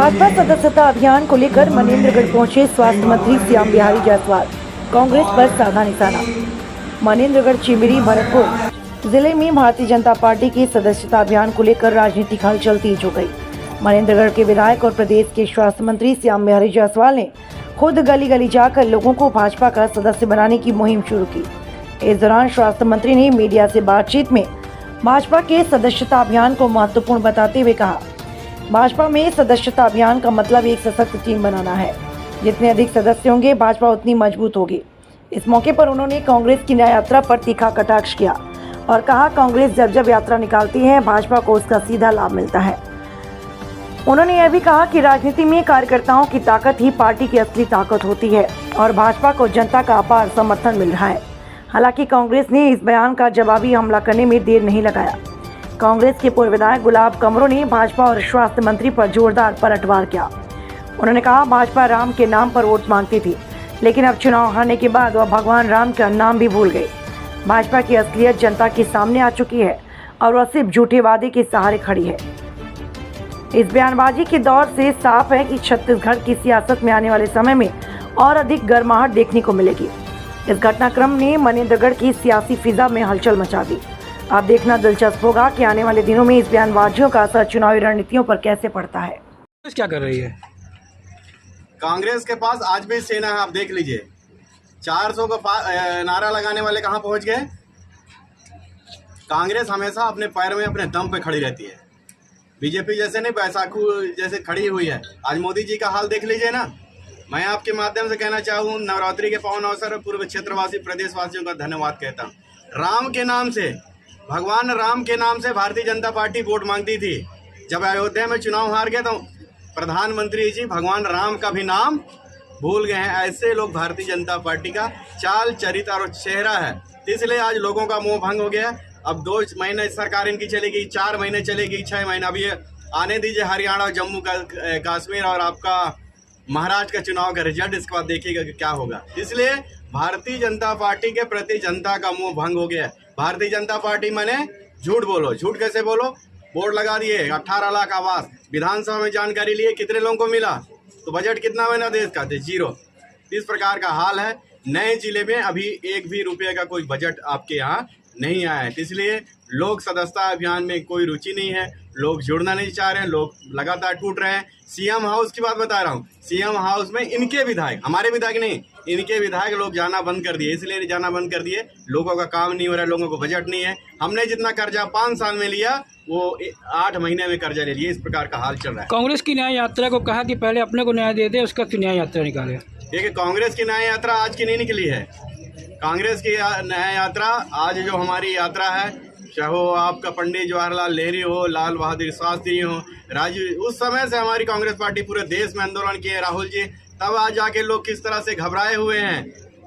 भाजपा सदस्यता अभियान को लेकर मनेंद्रगढ़ पहुंचे स्वास्थ्य मंत्री श्याम बिहारी जायसवाल। कांग्रेस पर साधा निशाना। मनेंद्रगढ़, चिमिरी, भरतपुर जिले में भारतीय जनता पार्टी के सदस्यता अभियान को लेकर राजनीतिक हलचल तेज हो गई। मनेंद्रगढ़ के विधायक और प्रदेश के स्वास्थ्य मंत्री श्याम बिहारी जायसवाल ने खुद गली गली जाकर लोगों को भाजपा का सदस्य बनाने की मुहिम शुरू की। इस दौरान स्वास्थ्य मंत्री ने मीडिया से बातचीत में भाजपा के सदस्यता अभियान को महत्वपूर्ण बताते हुए कहा, भाजपा में सदस्यता अभियान का मतलब एक सशक्त टीम बनाना है। जितने अधिक सदस्य होंगे, भाजपा उतनी मजबूत होगी। इस मौके पर उन्होंने कांग्रेस की न्याय यात्रा पर तीखा कटाक्ष किया और कहा, कांग्रेस जब जब यात्रा निकालती है, भाजपा को उसका सीधा लाभ मिलता है। उन्होंने यह भी कहा कि राजनीति में कार्यकर्ताओं की ताकत ही पार्टी की असली ताकत होती है और भाजपा को जनता का अपार समर्थन मिल रहा है। हालांकि कांग्रेस ने इस बयान का जवाबी हमला करने में देर नहीं लगाया। कांग्रेस के पूर्व विधायक गुलाब कमरों ने भाजपा और स्वास्थ्य मंत्री पर जोरदार पलटवार किया। उन्होंने कहा, भाजपा राम के नाम पर वोट मांगती थी, लेकिन अब चुनाव हारने के बाद वह भगवान राम का नाम भी भूल गई। भाजपा की असलियत जनता के सामने आ चुकी है और वह सिर्फ झूठे वादे के सहारे खड़ी है। इस बयानबाजी के दौर से साफ है कि छत्तीसगढ़ की सियासत में आने वाले समय में और अधिक गर्माहट देखने को मिलेगी। इस घटनाक्रम ने मनेंद्रगढ़ की सियासी फिजा में हलचल मचा दी। अब देखना दिलचस्प होगा कि आने वाले दिनों में इस बयानबाजियों का असर चुनावी रणनीतियों पर कैसे पड़ता है। क्या कर रही है कांग्रेस के पास? आज भी सेना है, आप देख लीजिए। 400 का नारा लगाने वाले कहां पहुंच गए। कांग्रेस हमेशा अपने पैर में, अपने दम पे खड़ी रहती है। बीजेपी जैसे नहीं, बैसाखू जैसे खड़ी हुई है। आज मोदी जी का हाल देख लीजिए ना। मैं आपके माध्यम से कहना चाहूँ, नवरात्रि के पावन अवसर पर पूर्व क्षेत्रवासी प्रदेशवासियों का धन्यवाद कहता हूँ। राम के नाम से, भगवान राम के नाम से भारतीय जनता पार्टी वोट मांगती थी। जब अयोध्या में चुनाव हार गए तो प्रधानमंत्री जी भगवान राम का भी नाम भूल गए हैं। ऐसे लोग भारतीय जनता पार्टी का चाल, चरित्र और चेहरा है। इसलिए आज लोगों का मोह भंग हो गया। अब 2 महीने सरकार इनकी चलेगी, 4 महीने चलेगी, 6 महीने। अब ये आने दीजिए हरियाणा, जम्मू कश्मीर और आपका महाराष्ट्र का चुनाव का रिजल्ट। इसके बाद देखिएगा कि क्या होगा। इसलिए भारतीय जनता पार्टी के प्रति जनता का मोह भंग हो गया। भारतीय जनता पार्टी माने झूठ बोलो। झूठ कैसे बोलो? बोर्ड लगा दिए, 18 लाख आवास। विधानसभा में जानकारी लिए, कितने लोगों को मिला? तो बजट कितना बना देश का? 0। इस प्रकार का हाल है। नए जिले में अभी 1 भी रुपये का कोई बजट आपके यहाँ नहीं आया है। इसलिए लोग सदस्यता अभियान में कोई रुचि नहीं है। लोग जुड़ना नहीं चाह रहे हैं। लोग लगातार टूट रहे हैं। सीएम हाउस की बात बता रहा हूँ। सीएम हाउस में इनके विधायक, हमारे विधायक नहीं, इनके विधायक लोग जाना बंद कर दिए। इसलिए जाना बंद कर दिए, लोगों का काम नहीं हो रहा है, लोगों को बजट नहीं है। हमने जितना कर्जा 5 साल में लिया, वो 8 महीने में कर्जा ले लिया। इस प्रकार का हाल चल रहा है। कांग्रेस की न्याय यात्रा को कहा कि पहले अपने को न्याय दे दे, उसका फिर न्याय यात्रा निकाले। देखिए, कांग्रेस की न्याय यात्रा आज की नहीं निकली है। कांग्रेस की न्याय यात्रा आज जो हमारी यात्रा है, चाहे वो आपका पंडित जवाहरलाल नेहरू हो, लाल बहादुर शास्त्री हो, राजीव, उस समय से हमारी कांग्रेस पार्टी पूरे देश में आंदोलन किए। राहुल जी, तब आज जाके लोग किस तरह से घबराए हुए हैं।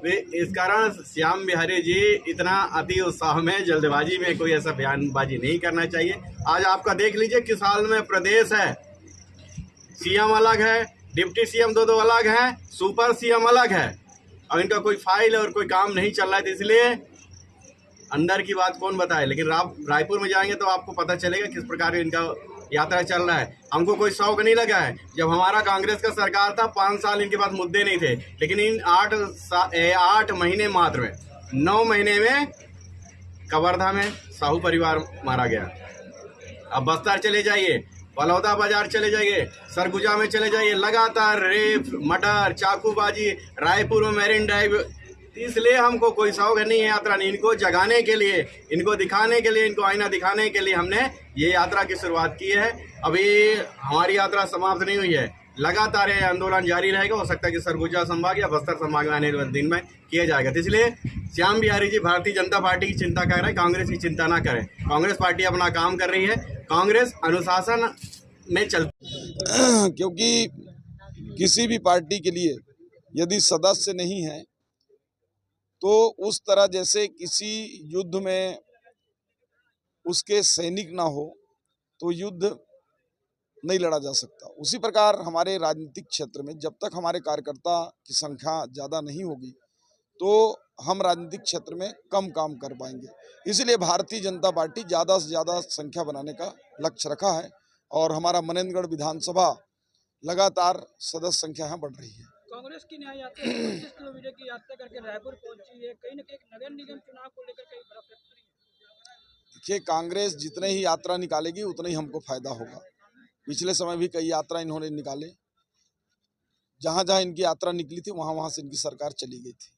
वे इस कारण श्याम बिहारी जी इतना अति उत्साह में, जल्दबाजी में कोई ऐसा बयानबाजी नहीं करना चाहिए। आज आपका देख लीजिए किस हाल में प्रदेश है। सीएम अलग है, डिप्टी सीएम 2 अलग हैं, सुपर सीएम अलग है और इनका कोई फाइल और कोई काम नहीं चल रहा है। तो इसलिए अंदर की बात कौन बताए। लेकिन रायपुर में जाएंगे तो आपको पता चलेगा किस प्रकार इनका यात्रा चल रहा है। हमको कोई शौक नहीं लगा है। जब हमारा कांग्रेस का सरकार था, 5 साल इनके पास मुद्दे नहीं थे, लेकिन इन 8 महीने मात्र में, 9 महीने में कवर्धा में साहू परिवार मारा गया। अब बस्तर चले जाइए, बलौदा बाजार चले जाइए, सरगुजा में चले जाइए, लगातार रेप, मर्डर, चाकूबाजी, रायपुर में मैरिन ड्राइव। इसलिए हमको कोई शौक नहीं है यात्रा नहीं। इनको जगाने के लिए, इनको दिखाने के लिए, इनको आईना दिखाने के लिए हमने ये यात्रा की शुरुआत की है। अभी हमारी यात्रा समाप्त नहीं हुई है, लगातार ये आंदोलन जारी रहेगा। हो सकता है कि सरगुजा संभाग या बस्तर संभाग में आने वाले दिन में किया जाएगा। तो इसलिए श्याम बिहारी जी भारतीय जनता पार्टी की चिंता कर रहे हैं, कांग्रेस की चिंता ना करें। कांग्रेस पार्टी अपना काम कर रही है। कांग्रेस अनुशासन में चलती क्योंकि किसी भी पार्टी के लिए यदि सदस्य नहीं है तो उस तरह जैसे किसी युद्ध में उसके सैनिक ना हो तो युद्ध नहीं लड़ा जा सकता। उसी प्रकार हमारे राजनीतिक क्षेत्र में जब तक हमारे कार्यकर्ता की संख्या ज़्यादा नहीं होगी तो हम राजनीतिक क्षेत्र में कम काम कर पाएंगे। इसलिए भारतीय जनता पार्टी ज़्यादा से ज़्यादा संख्या बनाने का लक्ष्य रखा है और हमारा मनेंद्रगढ़ विधानसभा लगातार सदस्य संख्या यहाँ बढ़ रही है। कांग्रेस की न्याय यात्रा 25 किलोमीटर की यात्रा करके रायपुर पहुंची है, कहीं न कहीं नगर निगम चुनाव को लेकर कई बड़ा फैक्ट्री है। देखिए, कांग्रेस जितने ही यात्रा निकालेगी उतना ही हमको फायदा होगा। पिछले समय भी कई यात्रा इन्होंने निकाले, जहां जहां इनकी यात्रा निकली थी वहां वहां से इनकी सरकार चली गई थी।